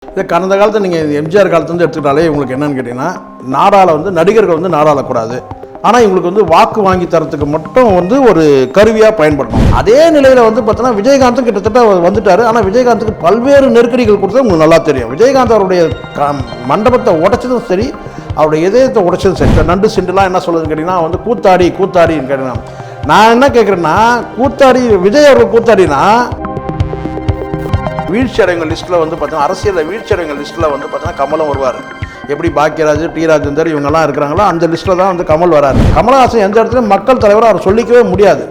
இதை கடந்த காலத்தில் நீங்கள் எம்ஜிஆர் காலத்துலேருந்து எடுத்துக்கிட்டாலே உங்களுக்கு என்னன்னு கேட்டிங்கன்னா, நாடாள நடிகர்கள் நாடாளக்கூடாது, ஆனால் இவங்களுக்கு வாக்கு வாங்கி தரத்துக்கு மட்டும் ஒரு கருவியாக பயன்படணும். அதே நிலையில் பார்த்தோன்னா விஜயகாந்தும் கிட்டத்தட்ட வந்துட்டார். ஆனால் விஜயகாந்துக்கு பல்வேறு நெருக்கடிகள் கொடுத்தது உங்களுக்கு நல்லா தெரியும். விஜயகாந்த் அவருடைய மண்டபத்தை உடைச்சதும் சரி, அவருடைய இதயத்தை உடைச்சதும் சரி. நண்டு சிண்டுலாம் என்ன சொல்லுதுன்னு கேட்டிங்கன்னா கூத்தாடின்னு கேட்டிங்கன்னா, நான் என்ன கேட்குறேன்னா, விஜய் அவர்கள் கூத்தாடினா வீழ்ச்சி அடைங்க லிஸ்ட்டில் பார்த்தீங்கன்னா, அரசியலில் வீழ்ச்சி அடைங்க லிஸ்ட்டில் பார்த்தீங்கன்னா கமலும் வருவார். எப்படி பாக்கியராஜ், டி ராஜேந்தர் இவங்கெல்லாம் இருக்கிறாங்களோ அந்த லிஸ்ட்டில் தான் கமல் வராரு. கமலஹாசன் எந்த இடத்துலையும் மக்கள் தலைவராக அவர் சொல்லிக்கவே முடியாது.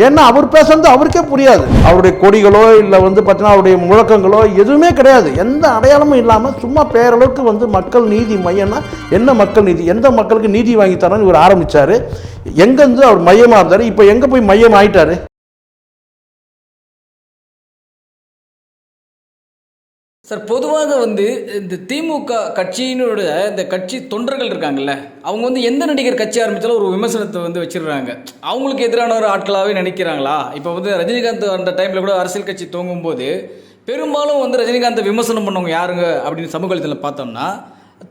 ஏன்னா அவர் பேசுறது அவருக்கே புரியாது. அவருடைய கொடிகளோ இல்லை பார்த்தீங்கன்னா அவருடைய முழக்கங்களோ எதுவுமே கிடையாது. எந்த அடையாளமும் இல்லாமல் சும்மா பேரளவுக்கு மக்கள் நீதி மையம்னா என்ன மக்கள் நீதி, எந்த மக்களுக்கு நீதி வாங்கி தரணும்னு இவர் ஆரம்பித்தார். எங்கேருந்து அவர் மையமாக இருந்தார், இப்போ எங்கே போய் மையம் ஆகிட்டார்? சார், பொதுவாக இந்த திமுக கட்சியினோட இந்த கட்சி தொண்டர்கள் இருக்காங்கல்ல, அவங்க எந்த நடிகர் கட்சி ஆரம்பித்தாலும் ஒரு விமர்சனத்தை வச்சிடுறாங்க. அவங்களுக்கு எதிரான ஒரு ஆட்களாகவே நினைக்கிறாங்களா? இப்போ ரஜினிகாந்த் அந்த டைமில் கூட அரசியல் கட்சி தூங்கும் போது பெரும்பாலும் ரஜினிகாந்தை விமர்சனம் பண்ணவங்க யாருங்க அப்படின்னு சமூக வலைத்தளத்தில் பார்த்தோம்னா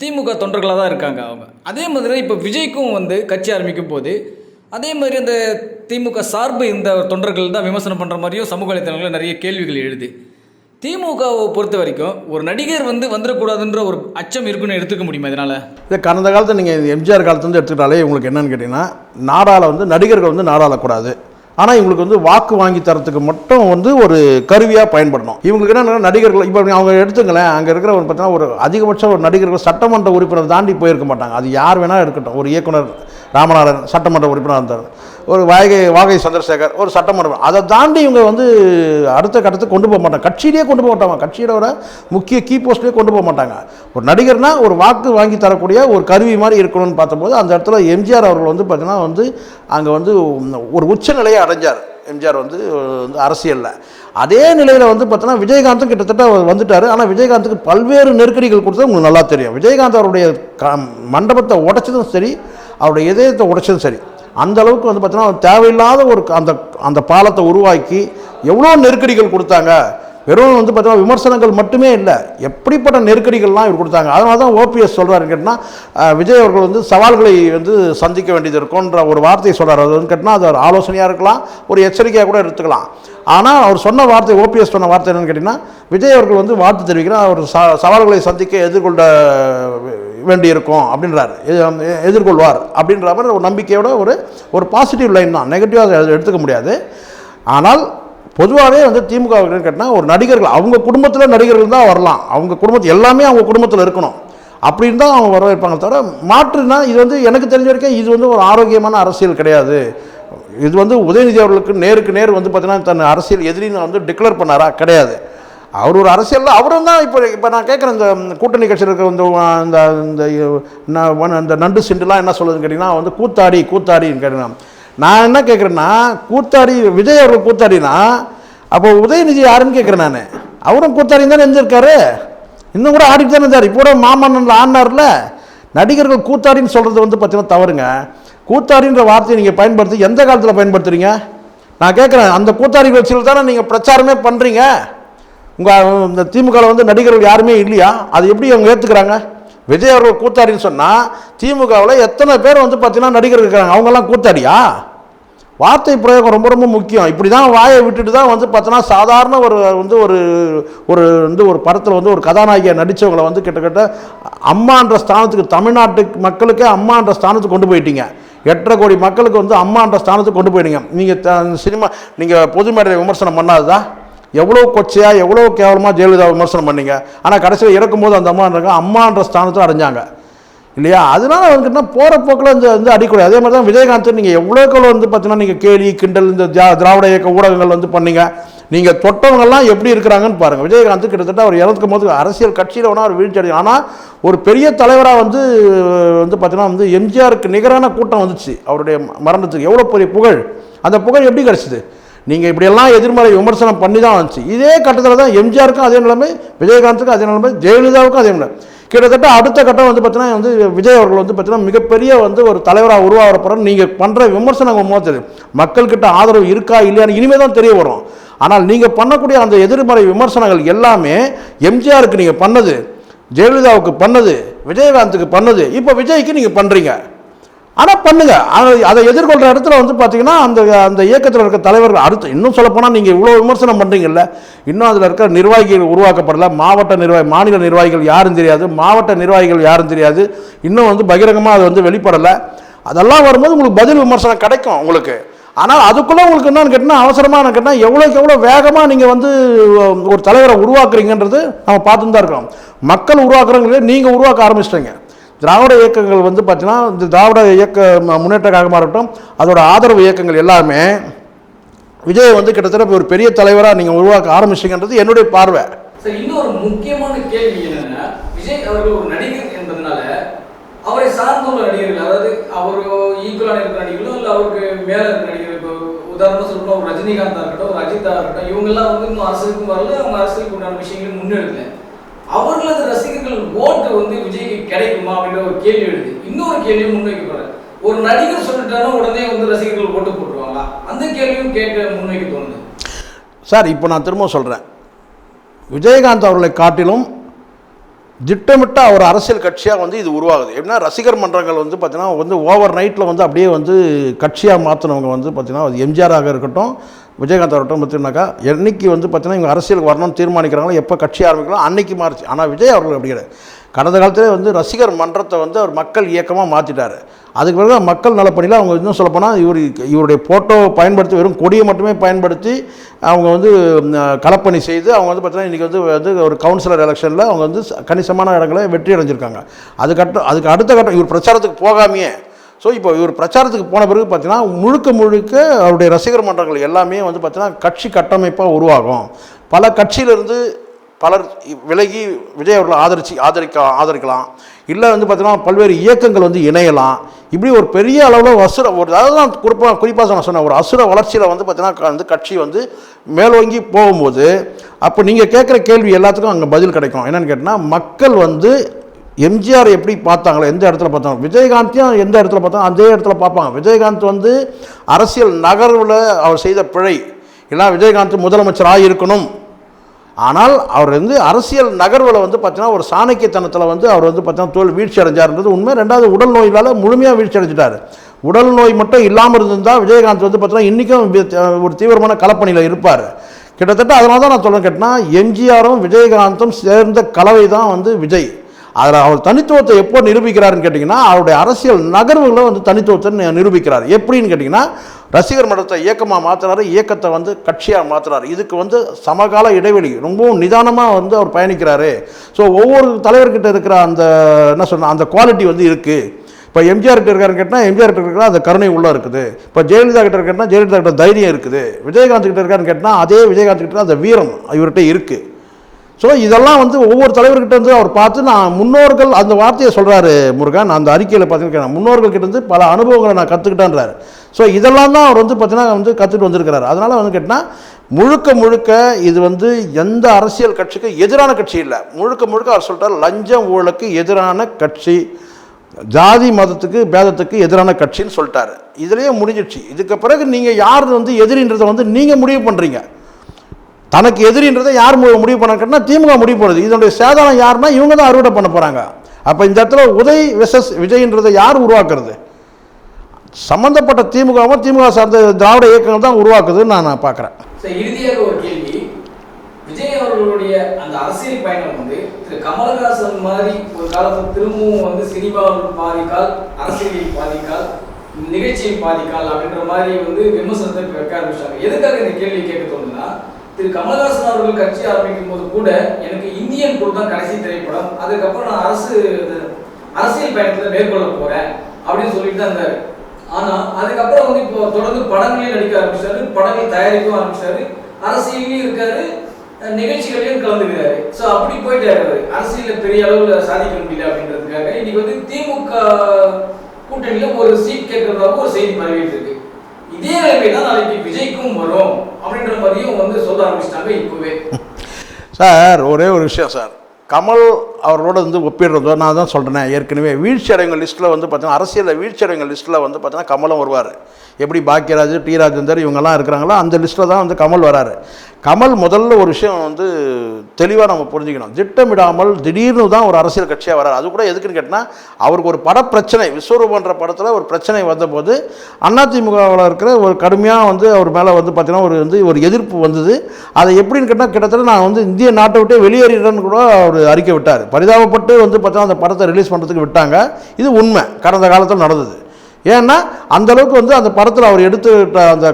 திமுக தொண்டர்களாக தான் இருக்காங்க அவங்க. அதே மாதிரி இப்போ விஜய்க்கும் கட்சி ஆரம்பிக்கும் போது அதே மாதிரி அந்த திமுக சார்பு இந்த தொண்டர்கள் தான் விமர்சனம் பண்ணுற மாதிரியும் சமூக வலைத்தளங்களில் நிறைய கேள்விகள் எழுது. திமுகவை பொறுத்த வரைக்கும் ஒரு நடிகர் வந்துடக்கூடாதுன்ற ஒரு அச்சம் இருக்குன்னு எடுத்துக்க முடியுமா இதனால்? இதை கடந்த காலத்தில் நீங்கள் எம்ஜிஆர் காலத்துலேருந்து எடுத்துக்கிட்டாலே உங்களுக்கு என்னன்னு கேட்டிங்கன்னா, நாடாள நடிகர்கள் நாடாளக்கூடாது, ஆனால் இவங்களுக்கு வாக்கு வாங்கி தரத்துக்கு மட்டும் ஒரு கருவியாக பயன்படணும். இவங்களுக்கு என்ன நடிகர்கள் இப்போ அவங்க எடுத்துங்களேன், அங்கே இருக்கிற பார்த்தீங்கன்னா ஒரு அதிகபட்சம் ஒரு நடிகர்கள் சட்டமன்ற உறுப்பினர் தாண்டி போயிருக்க மாட்டாங்க. அது யார் வேணால் இருக்கட்டும். ஒரு இயக்குனர் ராமநாதன் சட்டமன்ற உறுப்பினர் இருந்தார், ஒரு வாகை சந்திரசேகர் ஒரு சட்டமன்ற, அதை தாண்டி இவங்க அடுத்த கட்டத்துக்கு கொண்டு போக மாட்டாங்க. கட்சியிலேயே கொண்டு போக மாட்டாங்க. கட்சியோட முக்கிய கீ போஸ்ட்லேயே கொண்டு போக மாட்டாங்க. ஒரு நடிகர்னா ஒரு வாக்கு வாங்கி தரக்கூடிய ஒரு கருவி மாதிரி இருக்கணும்னு பார்த்தபோது அந்த இடத்துல எம்ஜிஆர் அவர்கள் பார்த்தீங்கன்னா அங்கே ஒரு உச்சநிலையை அடைஞ்சார். எம்ஜிஆர் அரசியலில் அதே நிலையில் பார்த்தோன்னா விஜயகாந்தும் கிட்டத்தட்ட வந்துட்டார். ஆனால் விஜயகாந்துக்கு பல்வேறு நெருக்கடிகள் கொடுத்தது உங்களுக்கு நல்லா தெரியும். விஜயகாந்த் அவருடைய மண்டபத்தை உடைச்சதும் சரி, அவருடைய இதயத்தை உடைச்சதும் சரி. அந்த அளவுக்கு பார்த்தீங்கன்னா தேவையில்லாத ஒரு அந்த பாலத்தை உருவாக்கி எவ்வளோ நெருக்கடிகள் கொடுத்தாங்க. வெறும் பார்த்தீங்கன்னா விமர்சனங்கள் மட்டுமே இல்லை, எப்படிப்பட்ட நெருக்கடிகள்லாம் இவர் கொடுத்தாங்க. அதனால தான் ஓபிஎஸ் சொல்கிறாருன்னு கேட்டால், விஜய் அவர்கள் சவால்களை சந்திக்க வேண்டியது இருக்கும்ன்ற ஒரு வார்த்தையை சொல்கிறார். அது கேட்டால் அது ஒரு ஆலோசனையாக இருக்கலாம், ஒரு எச்சரிக்கையாக கூட எடுத்துக்கலாம். ஆனால் அவர் சொன்ன வார்த்தை, ஓபிஎஸ் சொன்ன வார்த்தை என்னென்னு கேட்டிங்கன்னா, விஜய் அவர்கள் வாழ்த்து தெரிவிக்கிறார், அவர் சவால்களை சந்திக்க எதிர்கொள்ள வேண்டியிருக்கும் அப்படின்றார், எதிர்கொள்வார் அப்படின்ற மாதிரி ஒரு நம்பிக்கையோட ஒரு பாசிட்டிவ் லைன் தான், நெகட்டிவாக எடுத்துக்க முடியாது. ஆனால் பொதுவாகவே திமுக கேட்டால் ஒரு நடிகர்கள் அவங்க குடும்பத்தில் நடிகர்கள் தான் வரலாம். அவங்க குடும்பத்தில் எல்லாமே அவங்க குடும்பத்தில் இருக்கணும் அப்படின்னு தான் அவங்க வரவேற்பாங்க. தவிர மாற்றுனா இது எனக்கு தெரிஞ்ச வரைக்கும் இது ஒரு ஆரோக்கியமான அரசியல் கிடையாது. இது உதயநிதி அவர்களுக்கு நேருக்கு நேர் பார்த்தீங்கன்னா தன் அரசியல் எதிரின்னு டிக்ளேர் பண்ணாரா? கிடையாது. அவர் ஒரு அரசியலில் அவரும் தான். இப்போ நான் கேட்குறேன், இந்த கூட்டணி கட்சியில் இருக்கிற இந்த நண்டு சிண்டுலாம் என்ன சொல்லுதுன்னு கேட்டிங்கன்னா, கூத்தாடின்னு கேட்டிங்கன்னா, நான் என்ன கேட்குறேன்னா, விஜய் அவர்கள் கூத்தாடினா அப்போ உதயநிதி யாருன்னு கேட்குறேன் நான். அவரும் கூத்தாடின்னு தானே இருந்திருக்காரு, இன்னும் கூட ஆடிட்டு தானே இருந்தார். இப்போ கூட மாமன்னனில் ஆடினார்ல. நடிகர்கள் கூத்தாடின்னு சொல்கிறது பார்த்தீங்கன்னா தவறுங்க. கூத்தாடின்ற வார்த்தையை நீங்கள் பயன்படுத்தி எந்த காலத்தில் பயன்படுத்துகிறீங்க? நான் கேட்குறேன், அந்த கூத்தாடி வச்சுட்டு தானே நீங்கள் பிரச்சாரமே பண்ணுறீங்க. இந்த திமுகவில் நடிகர்கள் யாருமே இல்லையா? அது எப்படி அவங்க ஏற்றுக்கிறாங்க? விஜய் அவர்கள் கூத்தாடின்னு சொன்னால் திமுகவில் எத்தனை பேர் பார்த்தீங்கன்னா நடிகர்கள் இருக்கிறாங்க, அவங்கெல்லாம் கூத்தாடியா? வார்த்தை பிரயோகம் ரொம்ப ரொம்ப முக்கியம். இப்படி தான் வாயை விட்டுட்டு தான் பார்த்தோன்னா சாதாரண ஒரு படத்தில் ஒரு கதாநாயகியை நடித்தவங்களை கிட்டத்தட்ட அம்மான்ற ஸ்தானத்துக்கு, தமிழ்நாட்டு மக்களுக்கே அம்மான்ற ஸ்தானத்துக்கு கொண்டு போயிட்டீங்க. 8.5 கோடி மக்களுக்கு அம்மான்ற ஸ்தானத்துக்கு கொண்டு போயிட்டீங்க. நீங்கள் சினிமா, நீங்கள் பொது மேடையில் விமர்சனம் பண்ணாததா? எவ்வளோ கொச்சையாக எவ்வளோ கேவலமாக ஜெயலலிதா விமர்சனம் பண்ணீங்க. ஆனால் கடைசியில் இறக்கும்போது அந்த அம்மான்ற ஸ்தானத்தில் அடைஞ்சாங்க இல்லையா? அதனால போகிற போக்கில் அடிக்கூடாது. அதே மாதிரி தான் விஜயகாந்த் நீங்கள் எவ்வளோக்கள் பார்த்தீங்கன்னா நீங்கள் கேலி கிண்டல் இந்த திராவிட இயக்க ஊடகங்கள் பண்ணீங்க. நீங்கள் தொட்டவங்கள்லாம் எப்படி இருக்கிறாங்கன்னு பாருங்கள். விஜயகாந்த் கிட்டத்தட்ட அவர் இறக்கும் போது அரசியல் கட்சியில் வேணால் அவர் வீழ்ச்சி அடையும். ஆனால் ஒரு பெரிய தலைவராக பார்த்தீங்கன்னா எம்ஜிஆருக்கு நிகரான கூட்டம் வந்துச்சு அவருடைய மரணத்துக்கு. எவ்வளோ பெரிய புகழ், அந்த புகழ் எப்படி கிடச்சிது? நீங்கள் இப்படியெல்லாம் எதிர்மறை விமர்சனம் பண்ணி தான் வந்துச்சு. இதே கட்டத்தில் தான் எம்ஜிஆருக்கும் அதே நிலைமை, விஜயகாந்துக்கும் அதே நிலைமை, ஜெயலலிதாவுக்கும் அதே நிலைமை. கிட்டத்தட்ட அடுத்த கட்டம் பார்த்தீங்கன்னா விஜய் அவர்கள் பார்த்தீங்கன்னா மிகப்பெரிய ஒரு தலைவராக உருவாகிற போகிற நீங்கள் பண்ணுற விமர்சனங்கள் போது மக்கள்கிட்ட ஆதரவு இருக்கா இல்லையான்னு இனிமேல் தான் தெரிய வரும். ஆனால் நீங்கள் பண்ணக்கூடிய அந்த எதிர்மறை விமர்சனங்கள் எல்லாமே எம்ஜிஆருக்கு நீங்கள் பண்ணது, ஜெயலலிதாவுக்கு பண்ணது, விஜயகாந்துக்கு பண்ணது, இப்போ விஜய்க்கு நீங்கள் பண்ணுறீங்க. ஆனால் பண்ணுங்க, அதை எதிர்கொள்கிற இடத்துல வந்து பார்த்தீங்கன்னா அந்த இயக்கத்தில் இருக்க தலைவர்கள் அடுத்து இன்னும் சொல்லப்போனால் நீங்கள் இவ்வளோ விமர்சனம் பண்ணுறீங்கல்ல, இன்னும் அதில் இருக்கிற நிர்வாகிகள் உருவாக்கப்படலை. மாநில நிர்வாகிகள் யாரும் தெரியாது, மாவட்ட நிர்வாகிகள் யாரும் தெரியாது, இன்னும் வந்து பகிரங்கமாக அது வந்து வெளிப்படலை. அதெல்லாம் வரும்போது உங்களுக்கு பதில் விமர்சனம் கிடைக்கும் உங்களுக்கு. ஆனால் அதுக்குள்ளே உங்களுக்கு என்னன்னு கேட்டால் அவசரமாக கேட்டால் எவ்வளோக்கு எவ்வளோ வேகமாக நீங்கள் வந்து ஒரு தலைவரை உருவாக்குறீங்கன்றது நம்ம பார்த்துன்னு தான் இருக்கோம். மக்கள் உருவாக்குறவங்களே நீங்கள் உருவாக்க ஆரம்பிச்சிட்டீங்க. திராவிட இயக்கங்கள் வந்து பார்த்தீங்கன்னா இந்த திராவிட இயக்க முன்னேற்ற கழகமாக இருக்கட்டும், அதோட ஆதரவு இயக்கங்கள் எல்லாமே விஜய் வந்து கிட்டத்தட்ட ஒரு பெரிய தலைவராக நீங்கள் உருவாக்க ஆரம்பிச்சிங்கன்றது என்னுடைய பார்வை. சார், இன்னொரு முக்கியமான கேள்வி என்னன்னா, விஜய் அவர்கள் ஒரு நடிகர் என்பதனால அவரை சார்ந்துள்ள நடிகர்கள், அதாவது அவர் ஈக்குவலான இருக்கிற நடிகர்களும் இல்லை அவருக்கு மேலே இருக்கிற நடிகர்கள், இப்போ உதாரணமாக சொல்லணும் ஒரு ரஜினிகாந்தாக இருக்கட்டும், ஒரு அஜித்தாக இருக்கட்டும், இவங்கெல்லாம் வந்து இன்னும் அரசியலுக்கும் வரல, அவங்க அரசியலுக்கு உண்டான விஷயங்களும் முன்னெடுக்கல. அவர்களது ரசிகர்கள் ஓட்டு வந்து விஜய்க்கு கிடைக்குமா அப்படின்ற ஒரு கேள்வி எழுது. இன்னொரு கேள்வியும் முன்வைக்கப்படுற, ஒரு நடிகர் சொல்லிட்டாலும் உடனே வந்து ரசிகர்கள் ஓட்டு போட்டுருவாங்களா, அந்த கேள்வியும் முன்வைக்க தோணுது. சார், இப்போ நான் திரும்ப சொல்கிறேன், விஜயகாந்த் அவர்களை காட்டிலும் திட்டமிட்ட ஒரு அரசியல் கட்சியாக வந்து இது உருவாகுது. எப்படின்னா ரசிகர் மன்றங்கள் வந்து பார்த்தீங்கன்னா வந்து ஓவர் நைட்டில் வந்து அப்படியே வந்து கட்சியாக மாற்றினவங்க வந்து பார்த்தீங்கன்னா அது எம்ஜிஆராக இருக்கட்டும், விஜயகாந்த் அவர்கிட்ட பார்த்தீங்கன்னாக்கா என்னைக்கு வந்து பார்த்தீங்கன்னா இவங்க அரசியலுக்கு வரணும்னு தீர்மானிக்கிறாங்களோ, எப்போ கட்சி ஆரம்பிக்கலாம் அன்னைக்கு மாறிச்சு. ஆனால் விஜய் அவர்கள் அப்படி கிடையாது. கடந்த காலத்திலே வந்து ரசிகர் மன்றத்தை வந்து அவர் மக்கள் இயக்கமாக மாற்றிட்டார். அதுக்கு பிறகு மக்கள் நலப்பணியில் அவங்க இன்னும் சொல்லப்போனால் இவருடைய ஃபோட்டோவை பயன்படுத்தி வெறும் கொடியை மட்டுமே பயன்படுத்தி அவங்க வந்து களப்பணி செய்து அவங்க வந்து பார்த்தீங்கன்னா இன்றைக்கி வந்து ஒரு கவுன்சிலர் எலெக்ஷனில் அவங்க வந்து கணிசமான இடங்களை வெற்றி அடைஞ்சிருக்காங்க. அதுக்கு அடுத்த கட்டம் இவர் பிரச்சாரத்துக்கு போகாமையே. ஸோ இப்போ இவர் பிரச்சாரத்துக்கு போன பிறகு பார்த்தீங்கன்னா முழுக்க அவருடைய ரசிகர் மன்றங்கள் எல்லாமே வந்து பார்த்தீங்கன்னா கட்சி கட்டமைப்பாக உருவாகும். பல கட்சியிலிருந்து பலர் விலகி விஜய் அவர்களை ஆதரிக்கலாம், இல்லை வந்து பார்த்தீங்கன்னா பல்வேறு இயக்கங்கள் வந்து இணையலாம். இப்படி ஒரு பெரிய அளவில் அதாவது நான் குறிப்பாக நான் சொன்னேன், ஒரு அசுர வளர்ச்சியில் வந்து பார்த்தீங்கன்னா வந்து கட்சி வந்து மேலோங்கி போகும்போது அப்போ நீங்கள் கேட்குற கேள்வி எல்லாத்துக்கும் அங்கே பதில் கிடைக்கும். என்னென்னு கேட்டால் மக்கள் வந்து எம்ஜிஆர் எப்படி பார்த்தாங்களோ, எந்த இடத்துல பார்த்தாங்க, விஜயகாந்தையும் எந்த இடத்துல பார்த்தாங்க அதே இடத்துல பார்ப்பாங்க. விஜயகாந்த் வந்து அரசியல் நகர்வில் அவர் செய்த பிழை, இல்லை விஜயகாந்த் முதலமைச்சராக இருக்கணும், ஆனால் அவர் வந்து அரசியல் நகர்வில் வந்து பார்த்தீங்கன்னா ஒரு சாணக்கியத்தனத்தில் வந்து அவர் வந்து பார்த்தீங்கன்னா வீழ்ச்சி அடைஞ்சார்ன்றது உண்மை. ரெண்டாவது உடல் நோயினால் முழுமையாக வீழ்ச்சி அடைஞ்சிட்டார். உடல் நோய் மட்டும் இல்லாமல் இருந்திருந்தால் விஜயகாந்த் வந்து பார்த்தீங்கன்னா இன்றைக்கும் ஒரு தீவிரமான களப்பணியில் இருப்பார். கிட்டத்தட்ட அதனால தான் நான் சொல்ல கேட்டால் எம்ஜிஆரும் விஜயகாந்தும் சேர்ந்த கலவை தான் வந்து விஜய். அதில் அவர் தனித்துவத்தை எப்போ நிரூபிக்கிறாருன்னு கேட்டிங்கன்னா அவருடைய அரசியல் நகர்வுகளை வந்து தனித்துவத்தை நிரூபிக்கிறார். எப்படின்னு கேட்டிங்கன்னா ரசிகர் மன்றத்தை இயக்கமாக மாற்றுறாரு, இயக்கத்தை வந்து கட்சியாக மாற்றுறாரு. இதுக்கு வந்து சமகால இடைவெளி ரொம்பவும் நிதானமாக வந்து அவர் பயணிக்கிறாரு. ஸோ ஒவ்வொரு தலைவர்கிட்ட இருக்கிற அந்த என்ன சொன்னால் அந்த குவாலிட்டி வந்து இருக்குது. இப்போ எம்ஜிஆர் கிட்ட இருக்காருன்னு கேட்டால் எம்ஜிஆர் கிட்ட இருக்கிற அந்த கருணை உள்ளே இருக்குது. இப்போ ஜெயலலிதா கிட்ட இருக்காருன்னா ஜெயலலிதா கிட்ட தைரியம் இருக்குது. விஜயகாந்த் கிட்ட இருக்காருன்னு கேட்டால் அதே விஜயகாந்த் கிட்ட அந்த வீரம் இவர்கிட்ட இருக்குது. ஸோ இதெல்லாம் வந்து ஒவ்வொரு தலைவர்கிட்ட வந்து அவர் பார்த்து நான் முன்னோர்கள் அந்த வார்த்தையை சொல்கிறாரு முருகன், அந்த அறிக்கையில் பார்த்தீங்கன்னா முன்னோர்கள்கிட்ட இருந்து பல அனுபவங்களை நான் கற்றுக்கிட்டேன்றாரு. ஸோ இதெல்லாம் தான் அவர் வந்து பார்த்தீங்கன்னா வந்து கற்றுட்டு வந்திருக்கிறார். அதனால் வந்து கேட்டால் முழுக்க இது வந்து எந்த அரசியல் கட்சிக்கு எதிரான கட்சி இல்லை. முழுக்க அவர் சொல்லிட்டார் லஞ்சம் ஊழலுக்கு எதிரான கட்சி, ஜாதி மதத்துக்கு பேதத்துக்கு எதிரான கட்சின்னு சொல்லிட்டாரு. இதுலேயே முடிஞ்சிடுச்சு. இதுக்கு பிறகு நீங்கள் யார் வந்து எதிரின்றதை வந்து நீங்கள் முடிவு பண்ணுறீங்க. தனக்கு எதிரின்றதை யார் முடிவு பண்ண திமுக முடிவு பண்ணுது. இதனுடைய சேதாரம் யாருன்னா இவங்க தான் அறுவடை பண்ண போகிறாங்க. அப்போ இந்த இடத்துல உதய் வெர்சஸ் விஜய்ன்றதை யார் உருவாக்குறது? சம்பந்தப்பட்ட திமுகவும் திமுக சார்ந்த திராவிட இயக்கங்கள் தான் உருவாக்குதுன்னு நான் பார்க்குறேன். இறுதியாக ஒரு கேள்வி, விஜய் அவர்களுடைய அந்த அரசியல் பயணம் வந்து திரு கமலஹாசன் மாதிரி ஒரு காலத்தில் திரும்பவும் வந்து சினிமாவில் பாதிக்கால், அரசியலில் பாதிக்கால், நிகழ்ச்சியில் பாதிக்கால் அப்படின்ற மாதிரி வந்து விமர்சனத்தை வைக்க ஆரம்பிச்சாங்க. எதுக்காக இந்த கேள்வி கேட்க தோணுதுன்னா, திரு கமலஹாசன் அவர்கள் கட்சி ஆரம்பிக்கும் போது கூட எனக்கு இந்தியன் டூ தான் கடைசி திரைப்படம், அதுக்கப்புறம் நான் அரசியல் பயணத்தில் மேற்கொள்ள போறேன் அப்படின்னு சொல்லிட்டு தான் இருந்தாரு. ஆனா அதுக்கப்புறம் வந்து இப்போ தொடர்ந்து படங்களையும் நடிக்க ஆரம்பிச்சாரு, படங்கள் தயாரிக்கவும் ஆரம்பிச்சாரு, அரசியலையும் இருக்காரு, நிகழ்ச்சிகளையும் கலந்துக்கிறாரு. ஸோ அப்படி போயிட்டாரு. அரசியலில் பெரிய அளவில் சாதிக்க முடியல அப்படின்றதுக்காக இன்னைக்கு வந்து திமுக கூட்டணியில ஒரு சீட் கேட்கறதாக ஒரு செய்தி பரவிட்டு இருக்கு. இதே நிலைமை தான் நாளைக்கு விஜய்க்கும் வரும் அப்படின்ற மாதிரியும் வந்து சொல்ல ஆரம்பிச்சிட்டாங்க இப்பவே. சார் ஒரே ஒரு விஷயம் சார், கமல் அவரோட வந்து ஒப்பிடுறதோ நான் தான் சொல்கிறேன் ஏற்கனவே வீழ்ச்சி அடைங்க லிஸ்ட்டில் வந்து பார்த்தீங்கன்னா அரசியலில் வீழ்ச்சி அடைங்க லிஸ்ட்டில் வந்து பார்த்தீங்கன்னா கமலும் வருவார். எப்படி பாக்கியராஜ், டி ராஜேந்தர் இவங்கெல்லாம் இருக்கிறாங்களோ அந்த லிஸ்ட்டில் தான் வந்து கமல் வராரு. கமல் முதல்ல ஒரு விஷயம் வந்து தெளிவாக நம்ம புரிஞ்சுக்கணும். திட்டமிடாமல் திடீர்னு தான் ஒரு அரசியல் கட்சியாக வராரு. அது கூட எதுக்குன்னு கேட்டால் அவருக்கு ஒரு பட பிரச்சனை, விஸ்வரூபன்ற படத்தில் ஒரு பிரச்சனை வந்தபோது அதிமுகவில் இருக்கிற ஒரு கடுமையாக வந்து அவர் மேலே வந்து பார்த்தீங்கன்னா ஒரு எதிர்ப்பு வந்தது. அதை எப்படின்னு கேட்டால் கிட்டத்தட்ட நான் வந்து இந்திய நாட்டை விட்டு வெளியேறிடுறேன்னு கூட அவர் அறிக்கை விட்டார். பரிதாபப்பட்டு வந்து பார்த்தீங்கன்னா அந்த படத்தை ரிலீஸ் பண்ணுறதுக்கு விட்டாங்க. இது உண்மை, கடந்த காலத்தில் நடந்தது. ஏன்னா அந்தளவுக்கு வந்து அந்த படத்தில் அவர் எடுத்துக்கிட்ட அந்த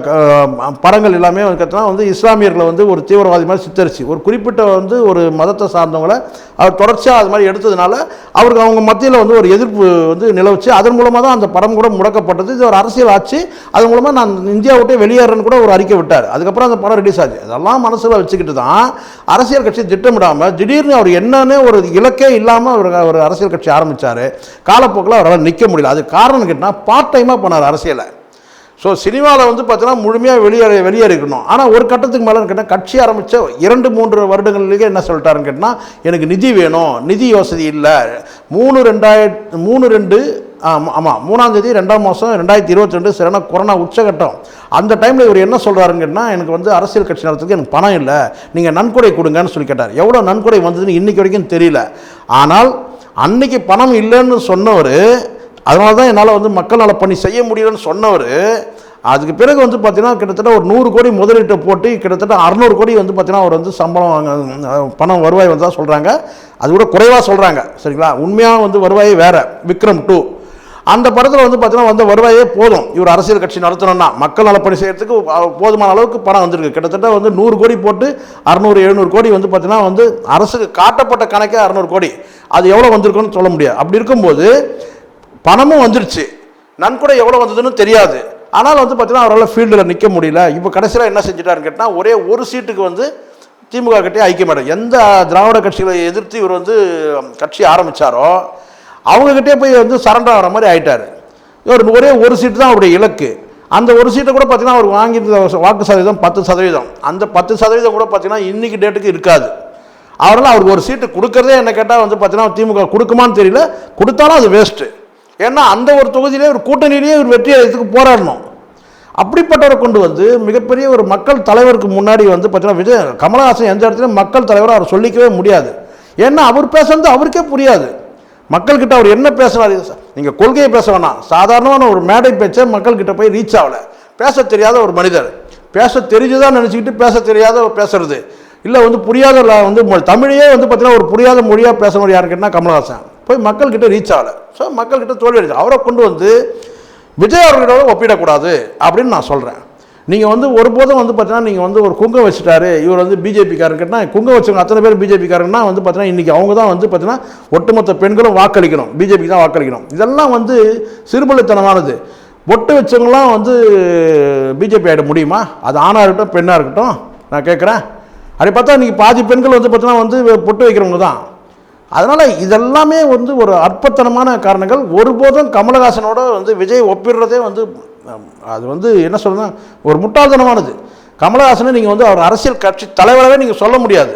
படங்கள் எல்லாமே வந்து இஸ்லாமியர்களை வந்து ஒரு தீவிரவாதி மாதிரி சித்தரிச்சு ஒரு குறிப்பிட்ட வந்து ஒரு மதத்தை சார்ந்தவங்களை அவர் தொடர்ச்சியாக அது மாதிரி எடுத்ததுனால அவருக்கு அவங்க மத்தியில் வந்து ஒரு எதிர்ப்பு வந்து நிலவுச்சு. அதன் மூலமாக தான் அந்த படம் கூட முடக்கப்பட்டது. இது ஒரு அரசியல் ஆச்சு. அது மூலமாக நான் இந்தியா விட்டே வெளியேறேன்னு கூட ஒரு அறிக்கை விட்டார். அதுக்கப்புறம் அந்த படம் ரிலீஸ் ஆச்சு. அதெல்லாம் மனசில் வச்சுக்கிட்டு தான் அரசியல் கட்சி திட்டமிடாமல் திடீர்னு அவர் என்னன்னு ஒரு இலக்கே இல்லாமல் ஒரு அரசியல் கட்சி ஆரம்பித்தார். காலப்போக்கில் அவரால் நிற்க முடியல. அது காரணம் கேட்டால் பார்ட் டைமாக பண்ணார் அரசியலை. ஸோ சினிமாவில் வந்து பார்த்தீங்கன்னா முழுமையாக வெளியேறிக்கணும். ஆனால் ஒரு கட்டத்துக்கு மேலே கேட்டால் கட்சி ஆரம்பித்த 2-3 வருடங்களிலேயே என்ன சொல்லிட்டாருன்னு கேட்டால் எனக்கு நிதி வேணும், நிதி வசதி இல்லை. 3/2 ஆமாம் 3ஆம் தேதி 2ஆம் மாதம் 2022 சரியான கொரோனா உச்சகட்டம். அந்த டைமில் இவர் என்ன சொல்கிறாருன்னு கேட்டால் எனக்கு வந்து அரசியல் கட்சி நடத்துறதுக்கு எனக்கு பணம் இல்லை, நீங்கள் நன்கொடை கொடுங்கன்னு சொல்லி கேட்டார். எவ்வளோ நன்கொடை வந்ததுன்னு இன்றைக்கி வரைக்கும் தெரியல. ஆனால் அன்னைக்கு பணம் இல்லைன்னு சொன்னவர், அதனால தான் என்னால் வந்து மக்கள் நல பணி செய்ய முடியலன்னு சொன்னவர், அதுக்கு பிறகு வந்து பார்த்தீங்கன்னா கிட்டத்தட்ட ஒரு 100 கோடி முதலீட்டை போட்டு கிட்டத்தட்ட 600 கோடி வந்து பார்த்தீங்கன்னா அவர் வந்து சம்பளம் பணம் வருவாய் வந்தால் சொல்கிறாங்க. அது கூட குறைவாக சொல்கிறாங்க. சரிங்களா? உண்மையாக வந்து வருவாயே வேறு. விக்ரம் 2 அந்த படத்தில் வந்து பார்த்தீங்கன்னா வந்த வருவாயே போதும் இவர் அரசியல் கட்சி நடத்தணும்னா மக்கள் நலப்பணி செய்கிறதுக்கு போதுமான அளவுக்கு பணம் வந்திருக்கு. கிட்டத்தட்ட வந்து 100 கோடி போட்டு 600-700 கோடி வந்து பார்த்தீங்கன்னா வந்து அரசுக்கு காட்டப்பட்ட கணக்கே 600 கோடி. அது எவ்வளோ வந்திருக்குன்னு சொல்ல முடியாது. அப்படி இருக்கும்போது பணமும் வந்துருச்சு, நன்கொடை எவ்வளோ வந்ததுன்னு தெரியாது. ஆனால் வந்து பார்த்தீங்கன்னா அவரால் ஃபீல்டில் நிற்க முடியல. இப்போ கடைசியில் என்ன செஞ்சுட்டாருன்னு கேட்டால் ஒரே ஒரு சீட்டுக்கு வந்து திமுக கிட்டே ஐக்கியமாட்டார். எந்த திராவிட கட்சிகளை எதிர்த்து இவர் வந்து கட்சி ஆரம்பித்தாரோ அவங்கக்கிட்டே போய் வந்து சரண்டர் ஆகிற மாதிரி ஆகிட்டார். இவர் ஒரே ஒரு சீட்டு தான் அவருடைய இலக்கு. அந்த ஒரு சீட்டை கூட பார்த்தீங்கன்னா அவர் வாங்கியிருந்த வாக்கு சதவீதம் 10%. அந்த 10% கூட பார்த்தீங்கன்னா இன்றைக்கி டேட்டுக்கு இருக்காது. அவரால் அவருக்கு ஒரு சீட்டு கொடுக்கறதே என்ன கேட்டால் வந்து பார்த்தீங்கன்னா திமுக கொடுக்குமான்னு தெரியல. கொடுத்தாலும் அது வேஸ்ட்டு. ஏன்னா அந்த ஒரு தொகுதியிலே ஒரு கூட்டணியிலேயே ஒரு வெற்றி அடையத்துக்கு போராடணும். அப்படிப்பட்டவரை கொண்டு வந்து மிகப்பெரிய ஒரு மக்கள் தலைவருக்கு முன்னாடி வந்து பார்த்தீங்கன்னா கமலஹாசன் எந்த இடத்துலையும் மக்கள் தலைவரை அவர் சொல்லிக்கவே முடியாது. ஏன்னா அவர் பேசுறது அவருக்கே புரியாது. மக்கள்கிட்ட அவர் என்ன பேசுவார்? நீங்கள் கொள்கையை பேச வேணாம், சாதாரணமான ஒரு மேடை பேச்சை மக்கள்கிட்ட போய் ரீச் ஆகலை. பேச தெரியாத ஒரு மனிதர், பேச தெரிஞ்சுதான் நினச்சிக்கிட்டு பேச தெரியாத பேசுறது இல்லை வந்து புரியாத வந்து தமிழையே வந்து பார்த்தீங்கன்னா ஒரு புரியாத மொழியாக பேசணும் யாருன்னு கேட்டால் கமலஹாசன் போய் மக்கள்கிட்ட ரீச் ஆகலை. ஸோ மக்கள்கிட்ட தோல்வி அடிச்சு அவரை கொண்டு வந்து விஜய் அவர்களோட ஒப்பிடக்கூடாது அப்படின்னு நான் சொல்கிறேன். நீங்கள் வந்து ஒருபோதும் வந்து பார்த்தீங்கன்னா நீங்கள் வந்து ஒரு குங்கம் வச்சுட்டாரு இவர் வந்து பிஜேபிக்காரன் கேட்டால் குங்கம் வச்சவங்க அத்தனை பேர் பிஜேபிக்காரங்கன்னா வந்து பார்த்தீங்கன்னா இன்றைக்கி அவங்க தான் வந்து பார்த்தீங்கன்னா ஒட்டுமொத்த பெண்களும் வாக்களிக்கணும், பிஜேபிக்கு தான் வாக்களிக்கணும். இதெல்லாம் வந்து சிறுபலித்தனமானது. பொட்டு வச்சவங்களாம் வந்து பிஜேபி ஆகிட முடியுமா? அது ஆணாக இருக்கட்டும் பெண்ணாக இருக்கட்டும். நான் கேட்குறேன். அப்படி பார்த்தா இன்றைக்கி பாதி பெண்கள் வந்து பார்த்தீங்கன்னா வந்து பொட்டு வைக்கிறவங்க தான். அதனால் இதெல்லாமே வந்து ஒரு அற்பத்தனமான காரணங்கள். ஒருபோதும் கமலஹாசனோட வந்து விஜய் ஒப்பிடுறதே வந்து அது வந்து என்ன சொல்லுன்னா ஒரு முட்டாள்தனமானது. கமலஹாசனை நீங்கள் வந்து அவர் அரசியல் கட்சி தலைவராகவே நீங்கள் சொல்ல முடியாது.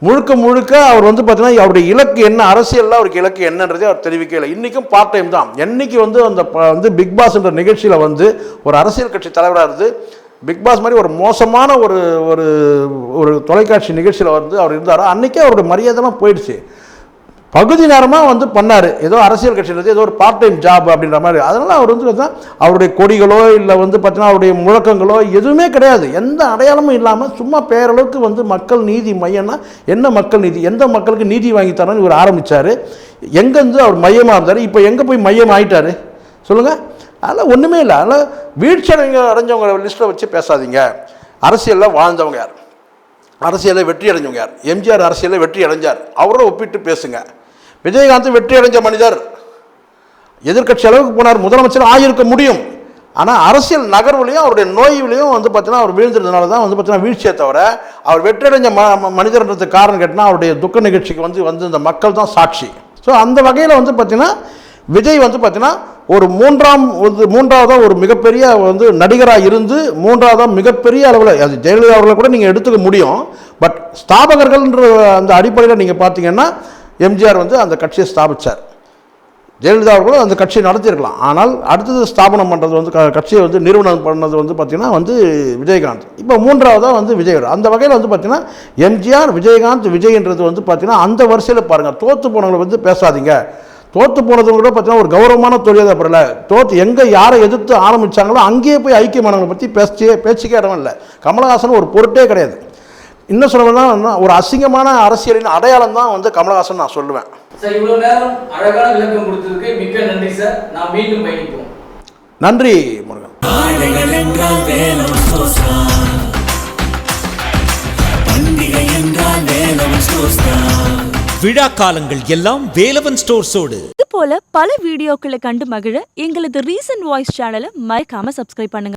முழுக்க அவர் வந்து பார்த்தீங்கன்னா அவருடைய இலக்கு என்ன, அரசியலில் அவருக்கு இலக்கு என்னன்றதே அவர் தெரிவிக்கலை. இன்றைக்கும் பார்ட் டைம் தான். என்றைக்கு வந்து அந்த வந்து பிக் பாஸ்ன்ற நிகழ்ச்சியில் வந்து ஒரு அரசியல் கட்சி தலைவராக இருந்து பிக் பாஸ் மாதிரி ஒரு மோசமான ஒரு ஒரு தொலைக்காட்சி நிகழ்ச்சியில் வந்து அவர் இருந்தாரோ அன்றைக்கே அவருடைய மரியாதைலாம் போயிடுச்சு. பகுதி நேரமாக வந்து பண்ணார், ஏதோ அரசியல் கட்சியில் ஏதோ ஒரு பார்ட் டைம் ஜாப் அப்படின்ற மாதிரி. அதனால் அவர் வந்து அவருடைய கொடிகளோ இல்லை வந்து பார்த்தீங்கன்னா அவருடைய முழக்கங்களோ எதுவுமே கிடையாது. எந்த அடையாளமும் இல்லாமல் சும்மா பேரளவுக்கு வந்து மக்கள் நீதி மையம்னா என்ன மக்கள் நீதி, எந்த மக்களுக்கு நீதி வாங்கி தரணும்னு இவர் ஆரம்பித்தார். எங்கேருந்து அவர் மையமாக இருந்தார், இப்போ எங்கே போய் மையம் ஆகிட்டார் சொல்லுங்கள்? அதெல்லாம் ஒன்றுமே இல்லை. அதனால் வீழ்ச்சி அடைஞ்சவங்க லிஸ்ட்டில் வச்சு பேசாதீங்க. அரசியலில் வாழ்ந்தவங்க யார், அரசியலில் வெற்றி அடைஞ்சவங்க யார்? எம்ஜிஆர் அரசியலில் வெற்றி அடைஞ்சார், அவரோட ஒப்பிட்டு பேசுங்க. விஜயகாந்த் வெற்றி அடைஞ்ச மனிதர், எதிர்கட்சி அளவுக்கு போனார், முதலமைச்சர் ஆகியிருக்க முடியும். ஆனால் அரசியல் நகர்வுலையும் அவருடைய நோய்விலையும் வந்து பார்த்தீங்கன்னா அவர் வீழ்ந்ததுனால தான் வந்து பார்த்தீங்கன்னா வீழ்ச்சியை தவிர அவர் வெற்றி அடைஞ்ச மனிதர்ன்றதுக்கு காரணம் கேட்டால் அவருடைய துக்க நிகழ்ச்சிக்கு வந்து இந்த மக்கள் தான் சாட்சி. ஸோ அந்த வகையில் வந்து பார்த்தீங்கன்னா விஜய் வந்து பார்த்தீங்கன்னா ஒரு மூன்றாவதாக ஒரு மிகப்பெரிய வந்து நடிகராக இருந்து மூன்றாவதாக மிகப்பெரிய அளவில் அது ஜெயலலிதா அவர்களை கூட நீங்கள் எடுத்துக்க முடியும். பட் ஸ்தாபகர்கள்ன்ற அந்த அடிப்படையில் நீங்கள் பார்த்தீங்கன்னா எம்ஜிஆர் வந்து அந்த கட்சியை ஸ்தாபித்தார். ஜெயலலிதா அவர்களும் அந்த கட்சியை நடத்தியிருக்கலாம். ஆனால் அடுத்தது ஸ்தாபனம் பண்ணுறது வந்து கட்சியை வந்து நிறுவனம் பண்ணது வந்து பார்த்திங்கன்னா வந்து விஜயகாந்த். இப்போ மூன்றாவதாக வந்து விஜய். அந்த வகையில் வந்து பார்த்திங்கன்னா எம்ஜிஆர், விஜயகாந்த், விஜய்ன்றது வந்து பார்த்திங்கன்னா அந்த வரிசையில் பாருங்கள். தோற்று போனவங்களை வந்து பேசாதீங்க. தோற்று போனதுங்க கூட பார்த்தீங்கன்னா ஒரு கௌரவமான தொழில் தான் பரல. எங்கே யாரை எதிர்த்து ஆரம்பித்தாங்களோ அங்கேயே போய் ஐக்கியமானவங்களை பற்றி பேச்சுக்கே இடம் இல்லை. கமலஹாசன் ஒரு பொருட்டே கிடையாது. இன்னும் சொல்லணும்னா ஒரு அசிங்கமான அரசியலின் அடையாளம் தான் வந்து கமலஹாசன் நான் சொல்லுவேன். சார் இவ்வளவு நேரம் அழகான விளக்கம் கொடுத்ததுக்கு மிக்க நன்றி சார். நான் மீண்டும் பயணிப்போம். நன்றி முருகன். விழா காலங்கள் எல்லாம் வேலவன் ஸ்டோர்ஸோடு. இது போல பல வீடியோக்களை கண்டு மகிழ எங்களது ரீசன்ட் வாய்ஸ் சேனலை மறக்காம சப்ஸ்கிரைப் பண்ணுங்க.